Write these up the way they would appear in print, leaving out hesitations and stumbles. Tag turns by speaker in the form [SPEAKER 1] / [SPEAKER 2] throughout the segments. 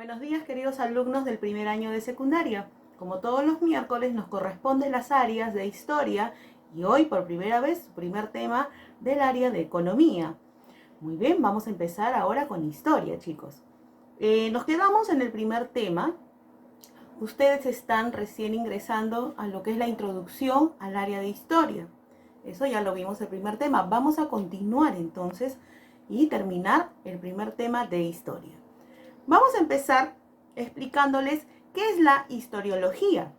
[SPEAKER 1] Buenos días, queridos alumnos del primer año de secundaria. Como todos los miércoles nos corresponden las áreas de historia y hoy por primera vez su primer tema del área de economía. Muy bien, vamos a empezar ahora con historia, chicos. Nos quedamos en el primer tema. Ustedes están recién ingresando a lo que es la introducción al área de historia. Eso ya lo vimos el primer tema. Vamos a continuar entonces y terminar el primer tema de historia. Vamos a empezar explicándoles qué es la historiología.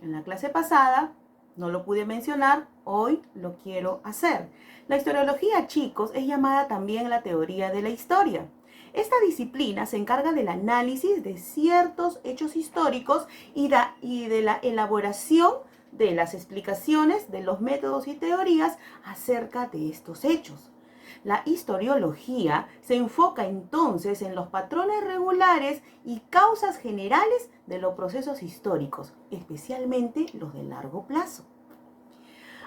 [SPEAKER 1] En la clase pasada no lo pude mencionar, hoy lo quiero hacer. La historiología, chicos, es llamada también la teoría de la historia. Esta disciplina se encarga del análisis de ciertos hechos históricos y de la elaboración de las explicaciones de los métodos y teorías acerca de estos hechos. La historiología se enfoca entonces en los patrones regulares y causas generales de los procesos históricos, especialmente los de largo plazo.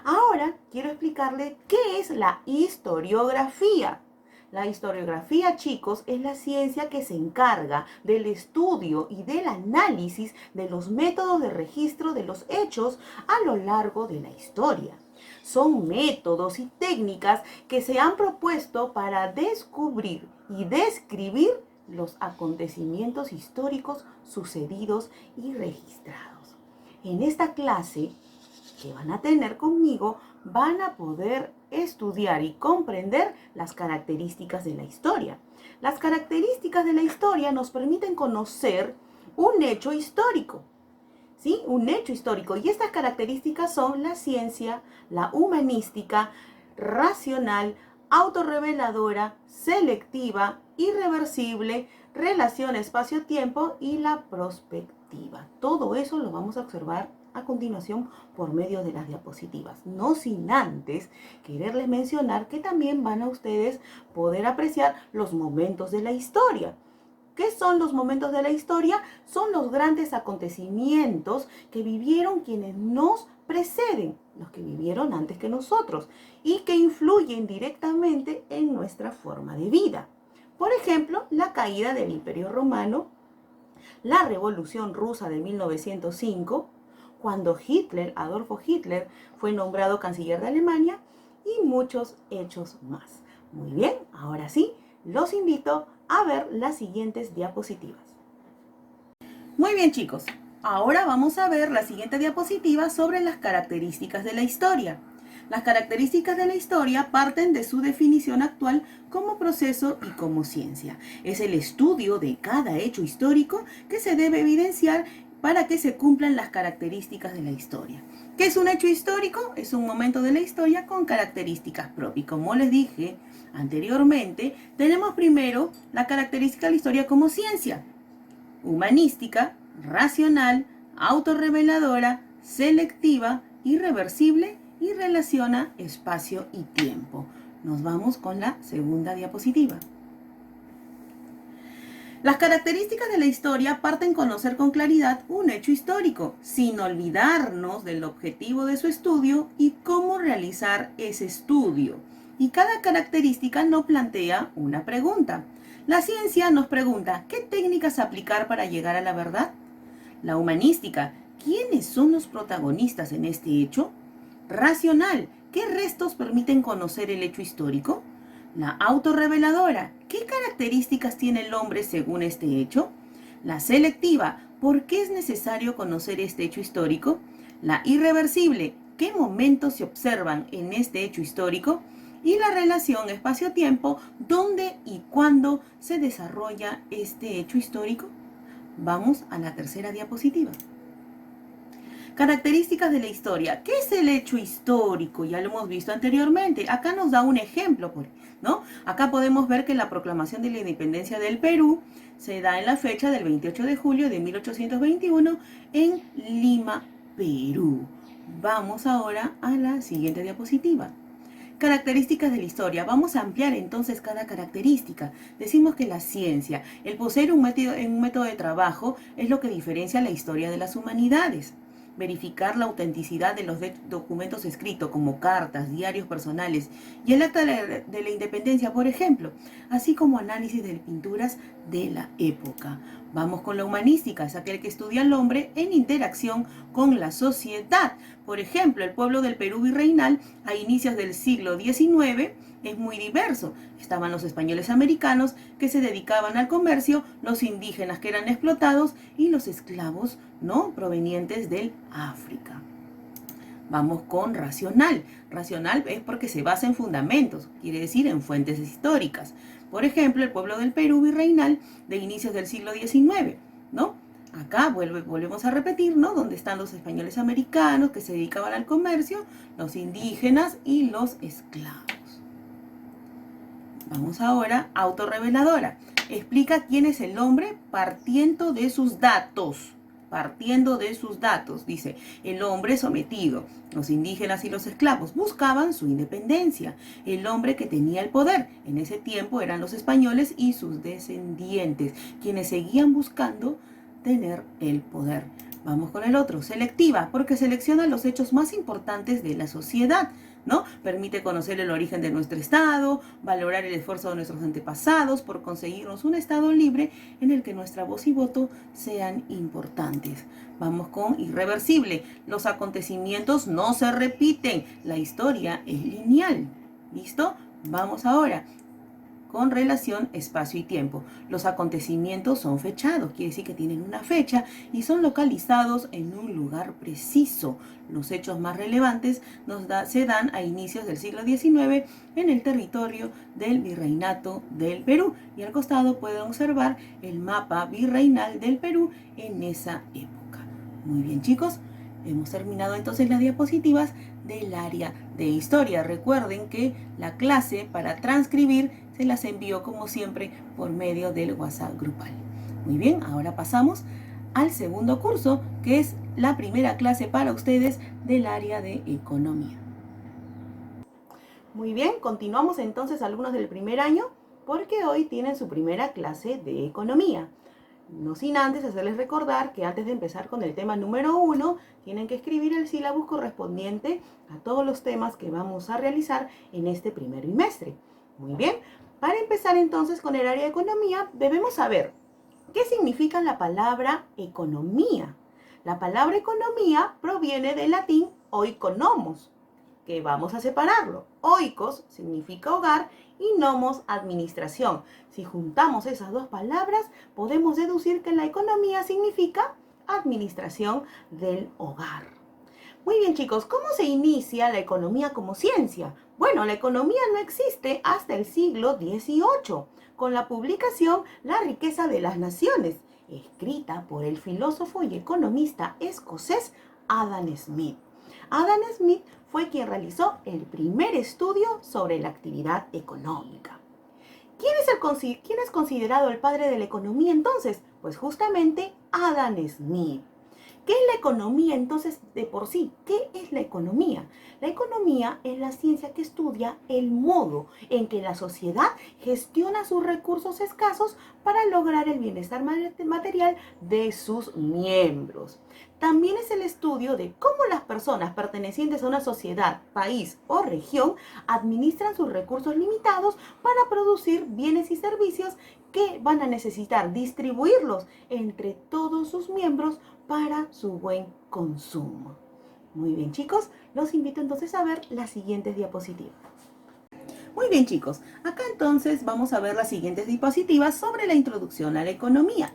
[SPEAKER 1] Ahora quiero explicarles qué es la historiografía. La historiografía, chicos, es la ciencia que se encarga del estudio y del análisis de los métodos de registro de los hechos a lo largo de la historia. Son métodos y técnicas que se han propuesto para descubrir y describir los acontecimientos históricos sucedidos y registrados. En esta clase que van a tener conmigo, van a poder estudiar y comprender las características de la historia. Las características de la historia nos permiten conocer un hecho histórico. ¿Sí? Un hecho histórico. Y estas características son la ciencia, la humanística, racional, autorreveladora, selectiva, irreversible, relación espacio-tiempo y la prospectiva. Todo eso lo vamos a observar a continuación por medio de las diapositivas. No sin antes quererles mencionar que también van a ustedes poder apreciar los momentos de la historia. ¿Qué son los momentos de la historia? Son los grandes acontecimientos que vivieron quienes nos preceden, los que vivieron antes que nosotros, y que influyen directamente en nuestra forma de vida. Por ejemplo, la caída del Imperio Romano, la Revolución Rusa de 1905, cuando Adolfo Hitler, fue nombrado canciller de Alemania, y muchos hechos más. Muy bien, ahora sí, los invito a ver las siguientes diapositivas. Muy bien, chicos, ahora vamos a ver la siguiente diapositiva sobre las características de la historia. Las características de la historia parten de su definición actual como proceso y como ciencia. Es el estudio de cada hecho histórico que se debe evidenciar para que se cumplan las características de la historia. ¿Qué es un hecho histórico? Es un momento de la historia con características propias. Como les dije anteriormente, tenemos primero la característica de la historia como ciencia: humanística, racional, autorreveladora, selectiva, irreversible y relaciona espacio y tiempo. Nos vamos con la segunda diapositiva. Las características de la historia parten con conocer con claridad un hecho histórico, sin olvidarnos del objetivo de su estudio y cómo realizar ese estudio. Y cada característica nos plantea una pregunta. La ciencia nos pregunta, ¿qué técnicas aplicar para llegar a la verdad? La humanística, ¿quiénes son los protagonistas en este hecho? Racional, ¿qué restos permiten conocer el hecho histórico? La autorreveladora, ¿qué características tiene el hombre según este hecho? La selectiva, ¿por qué es necesario conocer este hecho histórico? La irreversible, ¿qué momentos se observan en este hecho histórico? Y la relación espacio-tiempo, ¿dónde y cuándo se desarrolla este hecho histórico? Vamos a la tercera diapositiva. Características de la historia. ¿Qué es el hecho histórico? Ya lo hemos visto anteriormente. Acá nos da un ejemplo, ¿no? Acá podemos ver que la proclamación de la independencia del Perú se da en la fecha del 28 de julio de 1821 en Lima, Perú. Vamos ahora a la siguiente diapositiva. Características de la historia. Vamos a ampliar entonces cada característica. Decimos que la ciencia, el poseer un método de trabajo, es lo que diferencia la historia de las humanidades. Verificar la autenticidad de los documentos escritos como cartas, diarios personales y el acta de la independencia, por ejemplo, así como análisis de pinturas de la época. Vamos con la humanística, es aquel que estudia al hombre en interacción con la sociedad. Por ejemplo, el pueblo del Perú virreinal a inicios del siglo XIX es muy diverso. Estaban los españoles americanos que se dedicaban al comercio, los indígenas que eran explotados y los esclavos, ¿no?, provenientes del África. Vamos con racional. Racional es porque se basa en fundamentos, quiere decir en fuentes históricas. Por ejemplo, el pueblo del Perú virreinal de inicios del siglo XIX, ¿no? Acá volvemos a repetir, ¿no?, donde están los españoles americanos que se dedicaban al comercio, los indígenas y los esclavos. Vamos ahora, autorreveladora. Explica quién es el hombre partiendo de sus datos. Partiendo de sus datos, dice, el hombre sometido. Los indígenas y los esclavos buscaban su independencia. El hombre que tenía el poder, en ese tiempo eran los españoles y sus descendientes, quienes seguían buscando tener el poder. Vamos con el otro, selectiva, porque selecciona los hechos más importantes de la sociedad, ¿no? Permite conocer el origen de nuestro estado, valorar el esfuerzo de nuestros antepasados por conseguirnos un estado libre en el que nuestra voz y voto sean importantes. Vamos con irreversible. Los acontecimientos no se repiten, la historia es lineal. ¿Listo? Vamos ahora con relación espacio y tiempo. Los acontecimientos son fechados, quiere decir que tienen una fecha y son localizados en un lugar preciso. Los hechos más relevantes se dan a inicios del siglo XIX en el territorio del Virreinato del Perú. Y al costado pueden observar el mapa virreinal del Perú en esa época. Muy bien, chicos. Hemos terminado entonces las diapositivas del área de historia. Recuerden que la clase para transcribir se las envío como siempre por medio del WhatsApp grupal. Muy bien, ahora pasamos al segundo curso, que es la primera clase para ustedes del área de economía. Muy bien, continuamos entonces alumnos del primer año porque hoy tienen su primera clase de economía. No sin antes hacerles recordar que antes de empezar con el tema número 1, tienen que escribir el sílabus correspondiente a todos los temas que vamos a realizar en este primer bimestre. Muy bien, para empezar entonces con el área de economía, debemos saber qué significa la palabra economía. La palabra economía proviene del latín oikonomos, que vamos a separarlo. Oikos significa hogar y nomos administración. Si juntamos esas dos palabras, podemos deducir que la economía significa administración del hogar. Muy bien, chicos, ¿cómo se inicia la economía como ciencia? Bueno, la economía no existe hasta el siglo XVIII, con la publicación La riqueza de las naciones, escrita por el filósofo y economista escocés Adam Smith. Adam Smith fue quien realizó el primer estudio sobre la actividad económica. ¿Quién es considerado el padre de la economía entonces? Pues justamente Adam Smith. ¿Qué es la economía entonces de por sí? ¿Qué es la economía? La economía es la ciencia que estudia el modo en que la sociedad gestiona sus recursos escasos para lograr el bienestar material de sus miembros. También es el estudio de cómo las personas pertenecientes a una sociedad, país o región administran sus recursos limitados para producir bienes y servicios que van a necesitar distribuirlos entre todos sus miembros para su buen consumo. Muy bien, chicos, los invito entonces a ver las siguientes diapositivas. Muy bien, chicos, acá entonces vamos a ver las siguientes diapositivas sobre la introducción a la economía.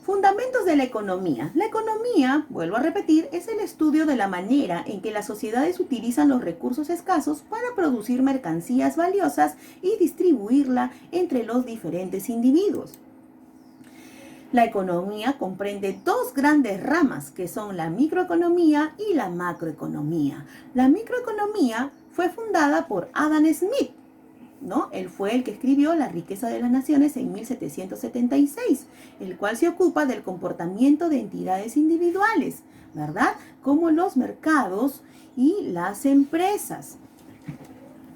[SPEAKER 1] Fundamentos de la economía. La economía, vuelvo a repetir, es el estudio de la manera en que las sociedades utilizan los recursos escasos para producir mercancías valiosas y distribuirla entre los diferentes individuos. La economía comprende dos grandes ramas, que son la microeconomía y la macroeconomía. La microeconomía fue fundada por Adam Smith, ¿no? Él fue el que escribió La riqueza de las naciones en 1776, el cual se ocupa del comportamiento de entidades individuales, ¿verdad? Como los mercados y las empresas.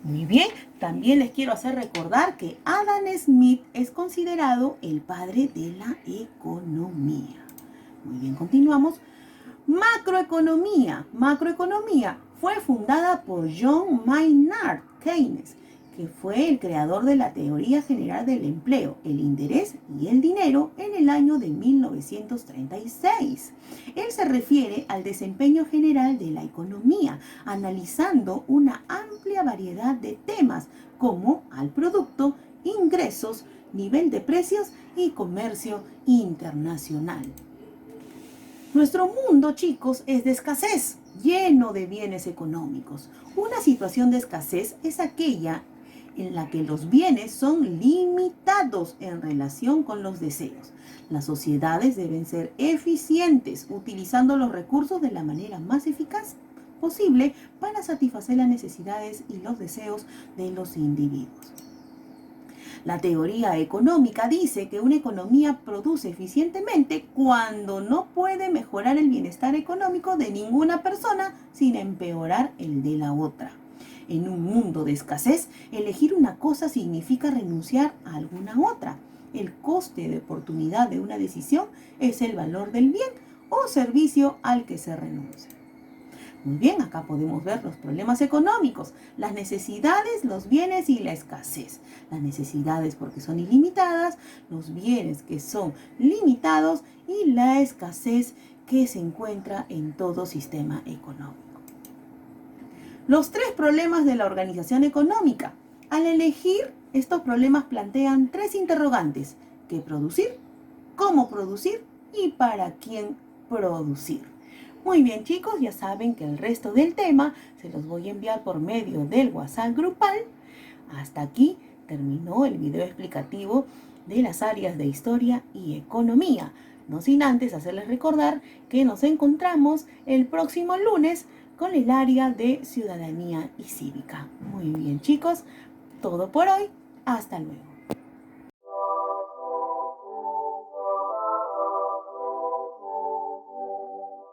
[SPEAKER 1] Muy bien, también les quiero hacer recordar que Adam Smith es considerado el padre de la economía. Muy bien, continuamos. Macroeconomía. Macroeconomía fue fundada por John Maynard Keynes, que fue el creador de la teoría general del empleo, el interés y el dinero en el año de 1936. Él se refiere al desempeño general de la economía, analizando una amplia variedad de temas como al producto, ingresos, nivel de precios y comercio internacional. Nuestro mundo, chicos, es de escasez, lleno de bienes económicos. Una situación de escasez es aquella en la que los bienes son limitados en relación con los deseos. Las sociedades deben ser eficientes, utilizando los recursos de la manera más eficaz posible para satisfacer las necesidades y los deseos de los individuos. La teoría económica dice que una economía produce eficientemente cuando no puede mejorar el bienestar económico de ninguna persona sin empeorar el de la otra. En un mundo de escasez, elegir una cosa significa renunciar a alguna otra. El coste de oportunidad de una decisión es el valor del bien o servicio al que se renuncia. Muy bien, acá podemos ver los problemas económicos, las necesidades, los bienes y la escasez. Las necesidades porque son ilimitadas, los bienes que son limitados y la escasez que se encuentra en todo sistema económico. Los 3 problemas de la organización económica. Al elegir, estos problemas plantean 3 interrogantes: ¿qué producir? ¿Cómo producir? ¿Y para quién producir? Muy bien, chicos, ya saben que el resto del tema se los voy a enviar por medio del WhatsApp grupal. Hasta aquí terminó el video explicativo de las áreas de historia y economía. No sin antes hacerles recordar que nos encontramos el próximo lunes con el área de ciudadanía y cívica. Muy bien, chicos, todo por hoy. Hasta luego.